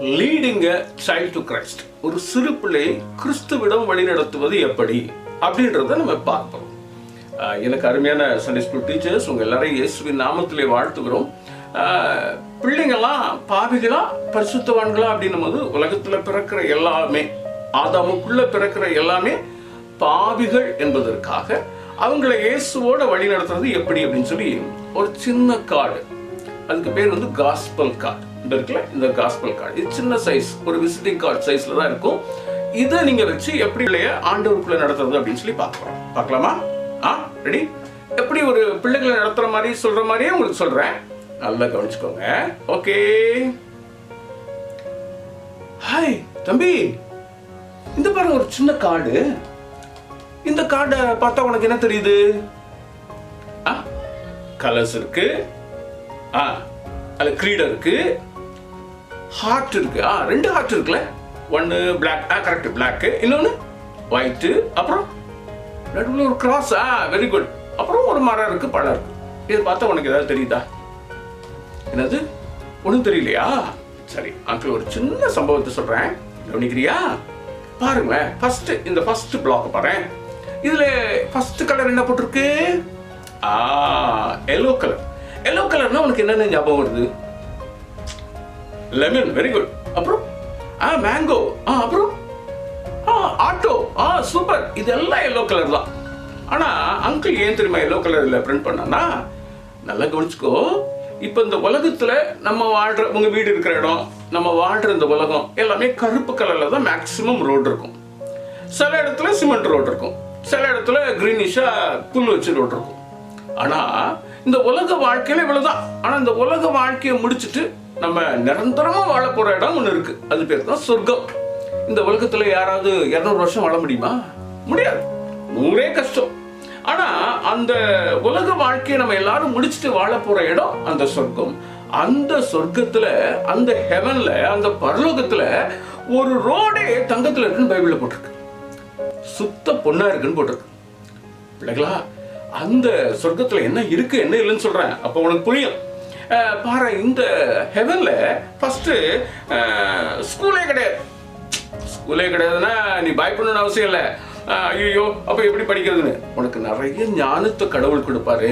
Leading a child to Christ, ஒரு சிறு பிள்ளையை கிறிஸ்துவிடம் வழிநடத்துவது எப்படி அப்படின்றத நம்ம பார்ப்போம். எனக்கு அருமையான சண்டே ஸ்கூல் டீச்சர்ஸ், உங்க எல்லாரையும் இயேசுவின் நாமத்திலே வாழ்த்துகிறோம். பிள்ளைங்கள்லாம் பாவிகளா பரிசுத்தவான்களா அப்படின்னும் போது உலகத்துல பிறக்கிற எல்லாமே, ஆதாமுக்குள்ள பிறக்கிற எல்லாமே பாவிகள் என்பதற்காக அவங்களை இயேசுவோட வழி நடத்துறது எப்படி அப்படின்னு சொல்லி ஒரு சின்ன கார்டு, அதுக்கு பேர் வந்து காஸ்பல் கார்டு இருக்குல்ல, இந்த காஸ்பல் கார்டு இது சின்ன சைஸ், ஒரு விசிட்டிங் கார்டு சைஸ்ல தான் இருக்கும். இதை நீங்க வச்சு எப்படி ஆண்டவருக்குள்ள நடத்துறது அப்படின்னு சொல்லி பார்க்கலாமா? ரெடி? எப்படி ஒரு பிள்ளைகளை நடத்துற மாதிரி சொல்ற மாதிரியே உங்களுக்கு சொல்றேன், நல்லா கவனிச்சுக்கோங்க. ஓகே. ஹாய் தம்பி, இந்த பாருங்க ஒரு சின்ன கார்டு. இந்த கார்டை பார்த்தா உனக்கு என்ன தெரியுது? கலர்ஸ் இருக்கு, அதுல கிரீடம் இருக்கு, ஹார்ட் இருக்கு, ரெண்டு ஹார்ட் இருக்குல்ல, ஒன்னு பிளாக், கரெக்ட் பிளாக், இன்னொன்னு ஒயிட், அப்புறம் நடுவில் ஒரு கிராஸ், வெரி குட். அப்புறம் ஒரு மரம் இருக்கு, பழம் இருக்கு. இதை பார்த்தா உனக்கு ஏதாவது தெரியுதா? என்னது, ஒன்றும் தெரியலையா? சரி, அங்கிள் ஒரு சின்ன சம்பவத்தை சொல்றேன், கவனிக்கிறியா? பாருங்க, இந்த ஃபர்ஸ்ட் பிளாக் பாரு. இதுல ஃபர்ஸ்ட் கலர் என்ன போட்டிருக்கு? Yellow colour. எல்லோ கலர்னா உனக்கு என்னென்ன ஞாபகம் வருது? Lemon, very good. அப்புறம் மேங்கோ, அப்புறம் ஆட்டோ, சூப்பர். இதெல்லாம் எல்லோ கலர் தான். ஆனா அங்கிள் ஏன் தெரியுமா எல்லோ கலர்ல பிரிண்ட் பண்ணா? நல்லா கவனிச்சுக்கோ. இப்ப இந்த உலகத்துல நம்ம வாழ்ற, உங்க வீடு இருக்கிற இடம், நம்ம வாழ்ற இந்த உலகம் எல்லாமே கருப்பு கலர்ல தான் மேக்சிமம் ரோடு இருக்கும். சில இடத்துல சிமெண்ட் ரோடு இருக்கும், சில இடத்துல கிரீனிஷா புல் வச்சு ரோடு இருக்கும். ஆனா இந்த உலக வாழ்க்கையில இவ்வளவுதான். ஆனா இந்த உலக வாழ்க்கையை முடிச்சுட்டு நம்ம நிரந்தரமா வாழ போற இடம் ஒண்ணு இருக்கு, அது பேர் தான் சொர்க்கம். இந்த உலகத்துல யாராவது 200 வருஷம் வாழ முடியுமா? முடியாது, 100 கஷ்டம். ஆனா அந்த உலக வாழ்க்கையை நம்ம எல்லாரும் முடிச்சுட்டு வாழ போற இடம் அந்த சொர்க்கம். அந்த சொர்க்கத்துல, அந்த ஹெவன்ல, அந்த பரலோகத்துல ஒரு ரோடே தங்கத்துல இருக்குன்னு பைபிள்ல போட்டிருக்கு, சுத்த பொண்ணா இருக்குன்னு போட்டிருக்கு. பிள்ளைகளா, அந்த சொர்க்கத்துல என்ன இருக்கு என்ன இல்லைன்னு சொல்றேன், அப்ப உனக்கு புரியும். பாரு, இந்த ஹெவன்ல ஃபர்ஸ்ட் ஸ்கூலே கிடையாது. ஸ்கூலே கிடையாதுன்னா நீ பயப்படணும்னு அவசியம் இல்லை. ஐயோ அப்ப எப்படி படிக்கிறதுன்னு உனக்கு நிறைய ஞானத்தை கடவுள் கொடுப்பாரு.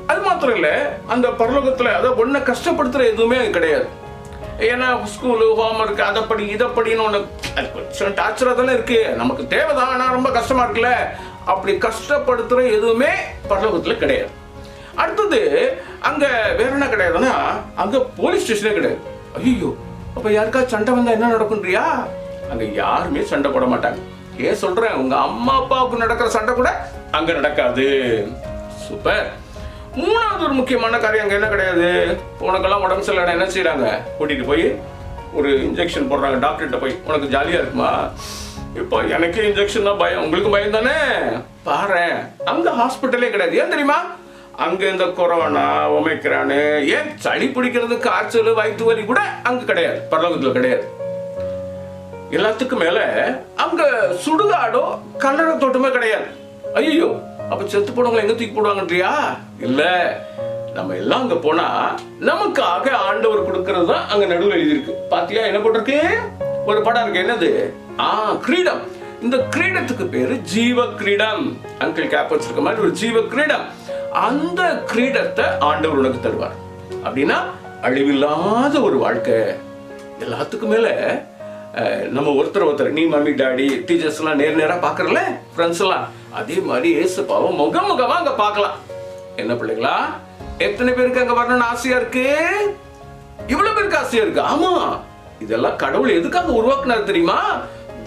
அது மாத்திரம் இல்ல, அந்த பரலோகத்துல அதை ஒன்ன கஷ்டப்படுத்துற எதுவுமே கிடையாது. ஏன்னா ஸ்கூலு, ஹோம்ஒர்க், அதை படி இதை படின்னு ஒண்ணு கொஞ்சம் டார்ச்சரா தானே இருக்கு, நமக்கு தேவைதான், ஆனா ரொம்ப கஷ்டமா இருக்குல்ல. அப்படி கஷ்டப்படுத்துற எதுவுமே பரலோகத்துல கிடையாது. அடுத்தது அங்க வேற என்ன கிடையாதுன்னா, அங்க போலீஸ் ஸ்டேஷனே கிடையாது. ஐயோ அப்ப யாருக்கா சண்டை வந்தா என்ன நடக்கும்ன்றியா? அங்க யாருமே சண்டை போட மாட்டாங்க. ஏன் சொல்றேன், உங்க அம்மா அப்பாவுக்கு நடக்கிற சண்டை கூட அங்க நடக்காது. சூப்பர். மூணாவது ஒரு முக்கியமான காரியம் அங்க என்ன கிடையாது, உனக்கெல்லாம் உடம்பு சரியில்லை என்ன செய்யறாங்க, கூட்டிட்டு போய் ஒரு இன்ஜெக்ஷன் போடுறாங்க. டாக்டர்கிட்ட போய் உனக்கு ஜாலியா இருக்குமா? இப்போ எனக்கு இன்ஜெக்ஷன் தான் பயம், உங்களுக்கு பயம் தானே? பாரு, அங்க ஹாஸ்பிட்டலே கிடையாது. ஏன் தெரியுமா? அங்க இந்த கொரோனா, ஒமைக்ரானு, ஏன் சளி பிடிக்கிறது, காய்ச்சல், வயிற்று வலி கூட அங்க கிடையாது, பரலோகத்துல கிடையாது. எல்லாத்துக்கும் மேல அங்க சுடுகாடோ கல்லறை தோட்டமே கிடையாது. ஐயோ அப்ப செத்து போனவங்களை எங்க தூக்கி போடுவாங்கன்றியா? இல்ல, நம்ம எல்லாம் அங்க போனா நமக்காக ஆண்டவர் கொடுக்கிறது தான் அங்க நடுவில் எழுதியிருக்கு. பாத்தியா என்ன போட்டிருக்கு? ஒரு படம் இருக்கு, என்னது? கிரீடம். இந்த கிரீடத்துக்கு பேரு ஜீவ கிரீடம். அங்கிள் கேப் வச்சிருக்க மாதிரி ஒரு ஜீவ கிரீடம். அந்த கிரீடத்தை ஆண்டவர் உனக்கு தருவார். அப்படின்னா அழிவில்லாத ஒரு வாழ்க்கை. எல்லாத்துக்கும் மேல நம்ம ஒருத்தர் நீ மம்மி டாடி டீச்சர்ஸ் எல்லாம் நேரா பாக்குறல, ஃப்ரெண்ட்ஸ் எல்லாம், அதே மாதிரி ஏசுப்பாவை முகமுகமா அங்க பார்க்கலாம். என்ன பிள்ளைங்களா, எத்தனை பேருக்கு அங்க வரணும்னு ஆசையா இருக்கு? இவ்வளவு பேருக்கு ஆசையா இருக்கு. ஆமா, இதெல்லாம் கடவுள் எதுக்காக உருவாக்குனார் தெரியுமா?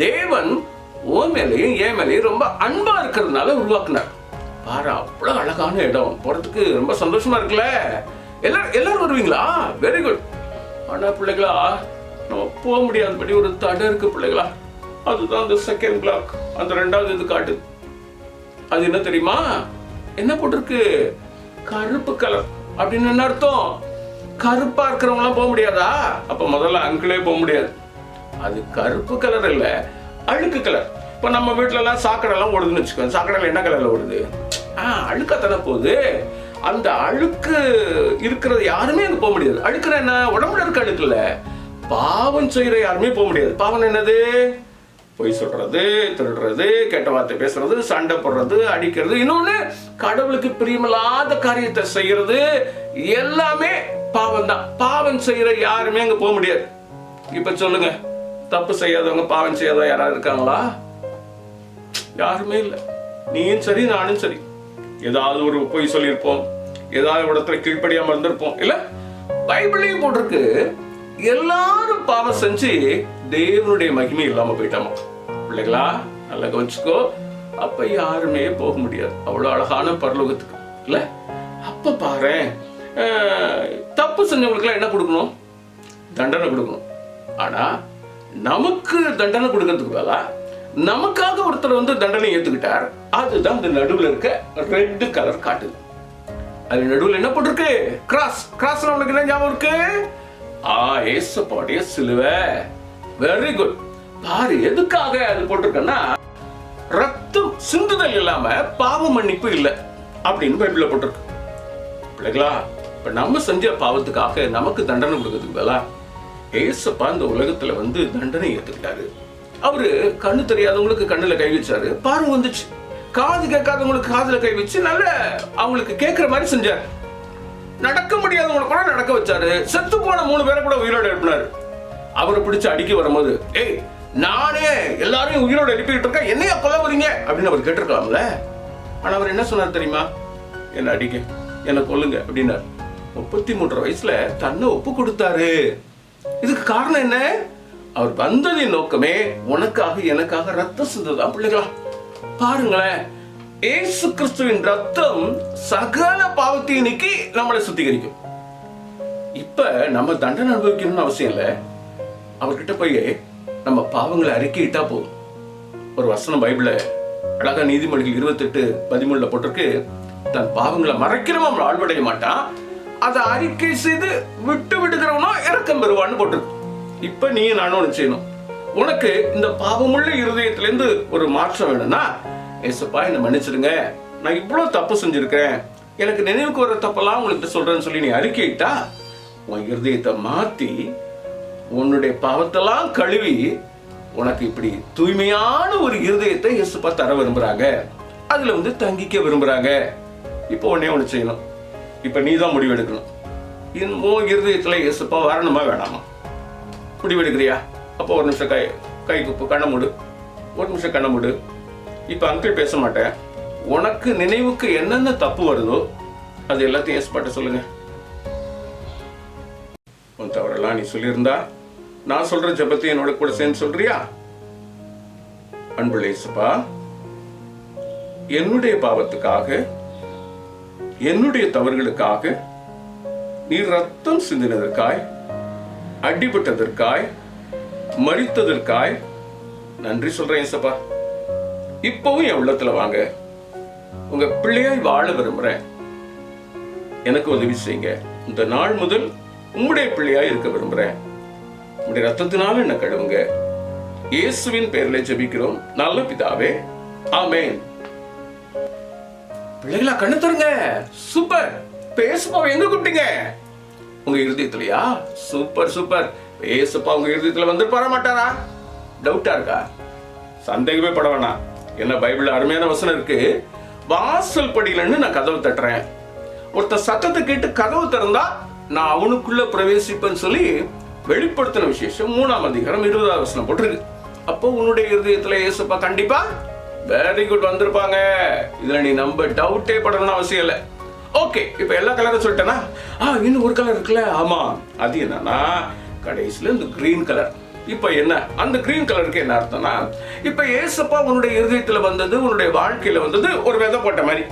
தேவன் ஓ மேலையும் ஏன் மேலையும் ரொம்ப அன்பா இருக்கிறதுனால உருவாக்குனார். பாரு, அவ்வளவு அழகான இடம், போறதுக்கு ரொம்ப சந்தோஷமா இருக்குல்ல. எல்லாரும் வருவீங்களா? Very good. ஆனா பிள்ளைகளா, நம்ம போக முடியாதபடி ஒரு தடை இருக்கு பிள்ளைகளா. அதுதான் அந்த செகண்ட் பிளாக், அந்த ரெண்டாவது இது காட்டு. அது என்ன தெரியுமா? என்ன போட்டிருக்கு? கருப்பு கலர். அப்படின்னு என்ன அர்த்தம்? கருப்பா இருக்கிறவங்க எல்லாம் போக முடியாதா? அப்ப முதல்ல அங்கிளே போக முடியாது. அது கருப்பு கலர் இல்ல, அழுக்கு கலர். இப்ப நம்ம வீட்டுல எல்லாம் சாக்கடை எல்லாம் ஓடுதுன்னு வச்சுக்கோங்க. சாக்கடையில என்ன கலர்ல ஓடுது? அழுக்காத்தானே போகுது. அந்த அழுக்கு இருக்கிறது யாருமே அங்க போக முடியாது. அழுக்குற என்ன? உடம்புல இருக்க அழுக்கு இல்ல, பாவம் செய்யற யாருமே போக முடியாது. பாவம் என்னது? பொய் சொல்றது, திருடுறது, கெட்ட வார்த்தை பேசுறது, சண்டை போடுறது, அடிக்கிறது, இன்னொன்னு கடவுளுக்கு பிரியமில்லாத காரியத்தை செய்யறது, எல்லாமே பாவம் தான். பாவம் செய்யற யாருமே அங்க போக முடியாது. இப்ப சொல்லுங்க, தப்பு செய்யாதவங்க, பாவம் செய்யாதவங்க யாராவது இருக்காங்களா? யாருமே இல்லை. நீயும் சரி, நானும் சரி, ஏதாவது ஒரு பொய் சொல்லியிருப்போம், ஏதாவது இடத்துல கீழ்ப்படியாம இருந்திருப்போம். இல்ல, பைபிளையும் போட்டிருக்கு, எல்லாரும் பாவம் செஞ்சு தேவனுடைய மகிமை இல்லாம போயிட்டாமா. பிள்ளைகளா நல்லா கவனிச்சுக்கோ. அப்ப யாருமே போக முடியாது அவ்வளவு அழகான பரலோகத்துக்கு. இல்ல, அப்ப பாரு, தப்பு செஞ்சவங்களுக்கு என்ன கொடுக்கணும்? தண்டனை கொடுக்கணும். ஆனா நமக்கு தண்டனை கொடுக்கறதுக்கு பதிலா நமக்காக ஒருத்தர் வந்து தண்டனை ஏத்துக்கிட்டார். அதுதான் இந்த நடுவில் இருக்க ரெட் கலர் காட்டுது. அது நடுவில் என்ன போட்டிருக்கு? கிராஸ். கிராஸ் உனக்கு என்ன ஞாபகம் இருக்கு? ஏசப்பாவுடைய சிலுவை. Very good. பாரு, எதுக்காக அது போட்டிருக்கேன்னா, ரத்தம் சிந்துதல் இல்லாம பாவ மன்னிப்பு இல்லை அப்படின்னு பைபிள்ல போட்டிருக்கு. பிள்ளைகளா, இப்ப நம்ம செஞ்ச பாவத்துக்காக நமக்கு தண்டனை கொடுக்கறதுக்கு பதிலா ஏசப்பா இந்த உலகத்துல வந்து தண்டனை ஏத்துக்கிட்டாரு. அவரு கண்ணு தெரியாதவங்களுக்கு கண்ணுல கை வச்சாரு, பார்வை வந்துச்சு. காது கேட்காதவங்களுக்கு காதுல கை வச்சு நல்ல அவங்களுக்கு கேட்கிற மாதிரி செஞ்சாரு. நடக்க முடியாதவங்களை கூட நடக்க வச்சாரு. செத்து போன 3 பேரை கூட உயிரோட எழுப்பினாரு. அவரை பிடிச்சு அடிக்க வரும்போது, ஏய், நானே எல்லாரையும் உயிரோட எழுப்பிட்டு இருக்கேன், என்னையா கொல்ல வரீங்க அப்படின்னு அவர் கேட்டிருக்கலாம்ல. ஆனா அவர் என்ன சொன்னார் தெரியுமா? என்ன அடிக்க, என்ன கொல்லுங்க அப்படின்னாரு. 33 வயசுல தன்னை ஒப்பு கொடுத்தாரு. இதுக்கு காரணம் என்ன? அவர் வந்ததின் நோக்கமே உனக்காக எனக்காக ரத்தம் சிந்ததான். பிள்ளைகளா பாருங்களேன், இயேசு கிறிஸ்துவின் ரத்தம் சகல பாவத்தை நீக்கி நம்மளை சுத்திகரிக்கும். இப்ப நம்ம தண்டனை அனுபவிக்கணும்னு அவசியம் இல்லை. அவர்கிட்ட போய் நம்ம பாவங்களை அறிக்கையிட்டா போதும். ஒரு வசனம் பைபிள்ல அழகா நீதிமொழிகள் 28:13 போட்டிருக்கு, தன் பாவங்களை மறைக்கிறவன் ஆழ்வடைய மாட்டான், அதை அறிக்கை செய்து விட்டு விடுகிறவனோ இரக்கம் பெறுவான்னு போட்டிருக்கு. இப்ப நீ நானும் ஒண்ணு செய்யணும். உனக்கு இந்த பாவமுள்ள இருதயத்திலிருந்து ஒரு மாற்றம் வேணும்னா, ஏசப்பா என்னை மன்னிச்சிடுங்க, நான் இவ்வளவு தப்பு செஞ்சிருக்கேன், எனக்கு நினைவுக்கு வர தப்பெல்லாம் உங்களுக்கு சொல்றேன்னு சொல்லி நீ அறிக்கையிட்டா, உன் இருதயத்தை மாத்தி உன்னுடைய பாவத்தெல்லாம் கழுவி உனக்கு இப்படி தூய்மையான ஒரு இருதயத்தை ஏசப்பா தர விரும்புறாங்க. அதுல வந்து தங்கிக்க விரும்புறாங்க. இப்போ ஒன்னே ஒண்ணு செய்யணும். இப்ப நீ தான் முடிவெடுக்கணும். உன் இருதயத்துல ஏசப்பா வரணுமா வேணாமா? முடிவெடுக்கிறியா? அப்போ ஒரு நிமிஷம் கை குப்பு, கண்ண மூடு. ஒரு நிமிஷம் கண்ண மூடு. இப்ப அங்கிள் பேச மாட்டேன். உனக்கு நினைவுக்கு என்னென்ன தப்பு வருதோ அது எல்லாத்தையும் ஏசப்பாட்ட சொல்லுங்க. உன் தவறெல்லாம் நீ சொல்லியிருந்தா நான் சொல்ற ஜெபத்தை என்னோட கூட சேர்ந்து சொல்றியா? அன்புள்ள ஏசப்பா, என்னுடைய பாவத்துக்காக, என்னுடைய தவறுகளுக்காக நீ ரத்தம் சிந்தினதற்காய், அடிபட்டதற்காய், மரித்ததற்காய் நன்றி சொல்றேன் ஏசப்பா. இப்பவும் என் உள்ளத்துல வாங்க. உங்க பிள்ளையாய் வாழ விரும்புறேன். எனக்கு உதவி செய்யுங்க. இந்த நாள் முதல் உங்களுடைய பிள்ளையாய் இருக்க விரும்புறேன். உங்களுடைய ரத்தத்தினால என்ன கழுவுங்க. இயேசுவின் பெயர்ல ஜெபிக்கிறோம் நல்ல பிதாவே, ஆமென். பிள்ளைகளா கண்ணு தருங்க. சூப்பர். பேசுப்பா எங்க கூப்பிட்டீங்க? உங்க இருதயத்திலயா? Super super. ஏசப்பா உங்க இருதயத்துல வந்து வர மாட்டாரா? டவுட்டா இருக்கா? சந்தேகமே பட வேணாம். என்ன பைபிள்ல அருமையான வசனம் இருக்கு. வாசல் படியிலன்னு நான் கதவு தட்டுறேன், ஒருத்தர் சத்தத்தை கேட்டு கதவு திறந்தா நான் அவனுக்குள்ள பிரவேசிப்பேன்னு சொல்லி வெளிப்படுத்தின விசேஷம் 3ஆம் அதிகாரம் 20ஆவது வசனம் போட்டிருக்கு. அப்போ உன்னுடைய இருதயத்துல ஏசப்பா கண்டிப்பா வெரி குட் வந்திருப்பாங்க. இதுல நீ நம்ப டவுட்டே படணும்னு அவசியம் இல்லை. ஓகே, இப்ப எல்லா கலரும் சொல்லிட்டேனா? இன்னும் ஒரு கலர் இருக்குல்ல. ஆமா, அது என்னன்னா கடைசியில இந்த கிரீன் கலர். இப்ப என்ன அந்த கிரீன் கலருக்கு என்ன அர்த்தம்னா, இப்ப ஏசப்பா உன்னுடைய இருதயத்துல வந்தது, உன்னுடைய வாழ்க்கையில வந்தது ஒரு விதை போட்ட மாதிரி.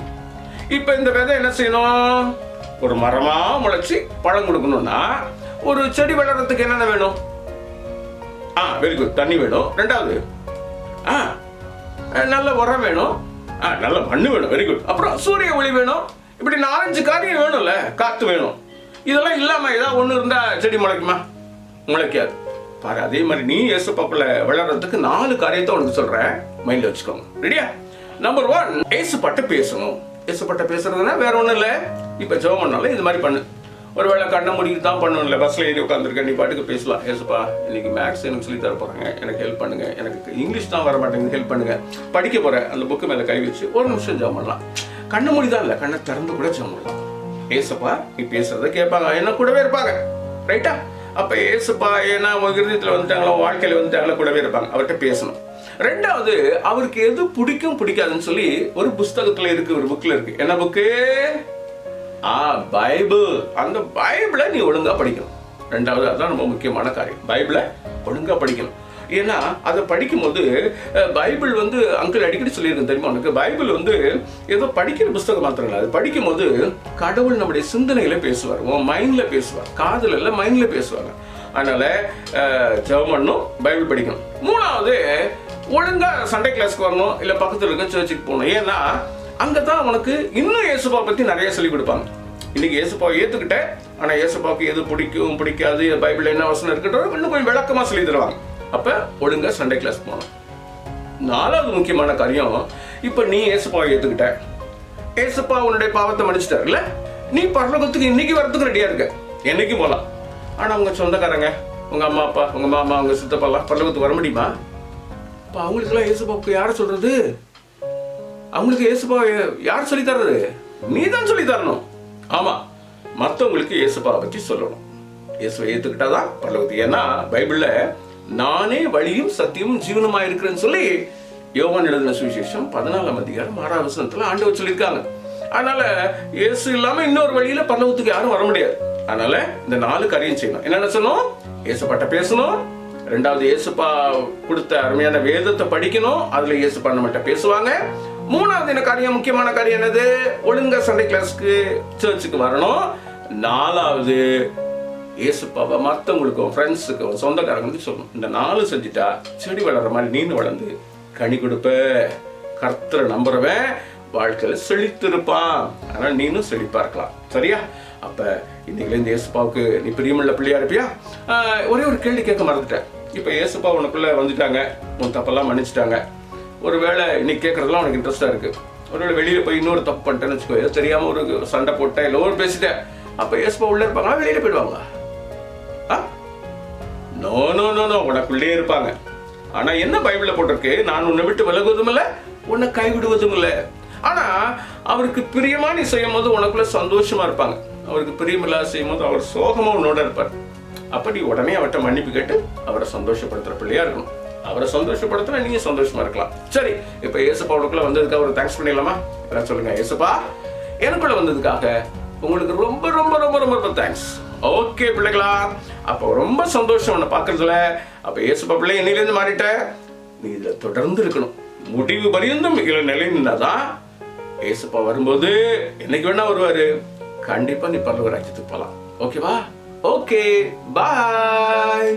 இப்ப இந்த விதை என்ன செய்யணும்? ஒரு மரமா முளைச்சி பழம் கொடுக்கணும்னா ஒரு செடி வளர்றதுக்கு என்னென்ன வேணும்? வெரி குட், தண்ணி வேணும். ரெண்டாவது நல்ல உரம் வேணும், நல்ல மண்ணு வேணும். Very good. அப்புறம் சூரிய ஒளி வேணும். இப்படி 4-5 காரியம் வேணும்ல. காத்து வேணும். இதெல்லாம் இல்லாம ஏதாவது ஒண்ணு இருந்தா செடி முளைக்குமா? முளைக்காது. பாரு, அதே மாதிரி நீ ஏசப்பாக்குள்ள வளர்றதுக்கு 4 காரியத்தை உனக்கு சொல்றேன், மைண்ட்ல வச்சுக்கோங்க. ரெடியா? நம்பர் 1, ஏசப்பாட்ட பேசணும். ஏசப்பாட்ட பேசுறதுன்னா வேற ஒண்ணும் இல்ல. இப்ப ஜெபம் பண்ணாலும் இது மாதிரி பண்ணு. ஒருவேளை கண்ணை முடிக்கிட்டு தான் பண்ணணும்ல, பஸ்ஸில் ஏறி உட்காந்துருக்க, நீ பாட்டுக்கு பேசலாம். ஏசப்பா இன்னைக்கு மேக்ஸ் எனக்கு சொல்லி தர போகிறாங்க, எனக்கு ஹெல்ப் பண்ணுங்க, எனக்கு இங்கிலீஷ் தான் வர மாட்டேங்குது, ஹெல்ப் பண்ணுங்க, படிக்க போகிறேன். அந்த புக்கு மேலே கை வச்சு ஒரு நிமிஷம் ஜெபம் பண்ணலாம். கண்ணை மூடிதான் இல்லை, கண்ணை திறந்து கூட ஜெபம் பண்ணலாம். ஏசப்பா நீ பேசுறத கேட்பாங்க, என்ன கூடவே இருப்பாங்க. ரைட்டா? அப்போ ஏசப்பா ஏன்னா இருதயத்தில் வந்துட்டாங்களோ, வாழ்க்கையில் வந்துட்டாங்களோ, கூடவே இருப்பாங்க. அவர்கிட்ட பேசணும். ரெண்டாவது, அவருக்கு எது பிடிக்கும் பிடிக்காதுன்னு சொல்லி ஒரு புஸ்தகத்துல இருக்கு, ஒரு புக்ல இருக்கு. என்ன புக்கு? பைபிள். அந்த பைபிளை நீ ஒழுங்கா படிக்கணும். ரெண்டாவது, அதுதான் ரொம்ப முக்கியமான காரியம். பைபிளை ஒழுங்கா படிக்கணும். ஏன்னா அதை படிக்கும்போது பைபிள் அங்கிள் அடிக்கடி சொல்லியிருக்கேன் தெரியுமா உனக்கு, பைபிள் ஏதோ படிக்கிற புஸ்தகம் மாத்திரம் இல்லை. அது படிக்கும்போது கடவுள் நம்முடைய சிந்தனையில பேசுவார், உன் மைண்ட்ல பேசுவார். காதுல இல்லை, மைண்ட்ல பேசுவாங்க. அதனால ஜெபம் பண்ணணும், பைபிள் படிக்கணும். மூணாவது, ஒழுங்கா சண்டே கிளாஸ்க்கு வரணும், இல்லை பக்கத்தில் இருக்க சர்ச்சுக்கு போகணும். ஏன்னா அங்கதான் உனக்கு இன்னும் இயேசுப்பா பத்தி நிறைய சொல்லி கொடுப்பாங்க. இன்னைக்கு இயேசுப்பாவை ஏத்துக்கிட்ட, ஆனா இயேசுப்பாவுக்கு எது பிடிக்கும் பிடிக்காது, பைபிள் என்ன வசனம் இருக்கட்டும், இன்னும் கொஞ்சம் விளக்கமா சொல்லி தருவாங்க. அப்ப ஒழுங்கா சண்டே கிளாஸ் போகணும். நாலாவது முக்கியமான காரியம், இப்ப நீ இயேசுப்பாவை ஏத்துக்கிட்ட, இயேசுப்பா உன்னுடைய பாவத்தை மன்னிச்சிட்டாருல்ல, நீ பரலோகத்துக்கு இன்னைக்கு வரதுக்கு ரெடியா இருக்க, என்னைக்கும் போகலாம். ஆனா உங்க சொந்தக்காரங்க, உங்க அம்மா அப்பா, உங்க மாமா, உங்க சித்தப்பாலாம் பரலோகத்துக்கு வர முடியுமா? அப்ப அவங்களுக்கெல்லாம் இயேசுப்பாவுக்கு யாரை சொல்றது? அவங்களுக்கு இயேசுப்பா யார் சொல்லி தர்றது? நீ தான் சொல்லி தரணும். ஆமா, மற்றவங்களுக்கு இயேசுப்பாவை பற்றி சொல்லணும். இயேசுவை ஏத்துக்கிட்டாதான் பரலோகத்துக்கு. ஏன்னா பைபிள்ல நானே வழியும் சத்தியமும் ஜீவனுமா இருக்கிறேன்னு சொல்லி யோவான் எழுதின சுவிசேஷம் 14ஆம் அதிகாரம் 6ஆம் வசனத்துல ஆண்டவர் சொல்லியிருக்காங்க. அதனால இயேசு இல்லாம இன்னொரு வழியில பரலோகத்துக்கு யாரும் வர முடியாது. அதனால இந்த 4 காரியம் செய்யணும். என்னென்ன சொன்னோம்? இயேசுப்பாட்ட பேசணும். ரெண்டாவது, இயேசுப்பா கொடுத்த அருமையான வேதத்தை படிக்கணும், அதுல இயேசுப்பா நம்மகிட்ட பேசுவாங்க. மூணாவது என்ன காரியம், முக்கியமான காரியம் என்னது? ஒழுங்கா சண்டே கிளாஸ்க்கு சர்ச்சுக்கு வரணும். நாலாவது, இயேசுப்பாவை மற்றவங்களுக்கும் ஃப்ரெண்ட்ஸுக்கும் சொந்தக்காரங்களுக்கு சொல்லணும். இந்த 4 செஞ்சுட்டா செடி வளர்ற மாதிரி நீனு வளர்ந்து கனி கொடுப்ப. கர்த்தரை நம்புறவன் வாழ்க்கையில செழித்திருப்பான். அதனால நீனும் செழிப்பா இருக்கலாம். சரியா? அப்ப இன்னைக்குல இந்த இயேசுப்பாவுக்கு நீ பிரியமுள்ள பிள்ளையா இருப்பியா? ஒரே ஒரு கேள்வி கேட்க மறந்துட்டேன். இப்ப இயேசுப்பா உனக்குள்ள வந்துட்டாங்க, உன் தப்பெல்லாம் மன்னிச்சிட்டாங்க. ஒருவேளை இன்னைக்கு கேட்கறதுலாம் உனக்கு இன்ட்ரெஸ்டா இருக்கு. ஒருவேளை வெளியில போய் இன்னொரு தப்பு பண்ணிட்டேன்னு வச்சுக்கோ, ஏதோ தெரியாம ஒரு சண்டை போட்டேன், இல்லை ஒரு பேசிட்டேன், அப்ப இயேசுப்பா உள்ள இருப்பாங்க, வெளியில போயிடுவாங்க? நோ நோ நோ நோ, உனக்குள்ளே இருப்பாங்க. ஆனா என்ன பைபிள்ல போட்டிருக்கு? நான் உன்னை விட்டு விலகுவதும் இல்லை, உன்னை கைவிடுவதும் இல்லை. ஆனா அவருக்கு பிரியமா நீ செய்யும் போது உனக்குள்ள சந்தோஷமா இருப்பாங்க. அவருக்கு பிரியமில்லாத செய்யும் போது அவர் சோகமா உன்னோட இருப்பார். அப்ப நீ உடனே அவர்கிட்ட மன்னிப்பு கேட்டு அவரை சந்தோஷப்படுத்துற பிள்ளையா இருக்கணும். அவரை சந்தோஷப்படுத்தினா நீங்க சந்தோஷமா இருக்கலாம். சரி, இப்ப இயேசுப்பா உனக்குள்ள வந்ததுக்காக ஒரு தேங்க்ஸ் பண்ணிடலாமா? என்ன சொல்லுங்க? இயேசுப்பா எனக்குள்ள வந்ததுக்காக உங்களுக்கு ரொம்ப ரொம்ப ரொம்ப ரொம்ப ரொம்ப தேங்க்ஸ். ஓகே பிள்ளைகளா, அப்போ ரொம்ப சந்தோஷம் உன்னை பார்க்கறதுல. அப்ப இயேசுப்பா பிள்ளை என்னிலேருந்து மாறிட்ட, நீ இதுல தொடர்ந்து இருக்கணும். முடிவு பரியந்தும் இதுல நிலைநின்னாதான் இயேசுப்பா வரும்போது என்னைக்கு வேணா வருவாரு, கண்டிப்பா நீ பரலோக ராஜ்யத்துக்கு போலாம். ஓகேவா? ஓகே, பாய்.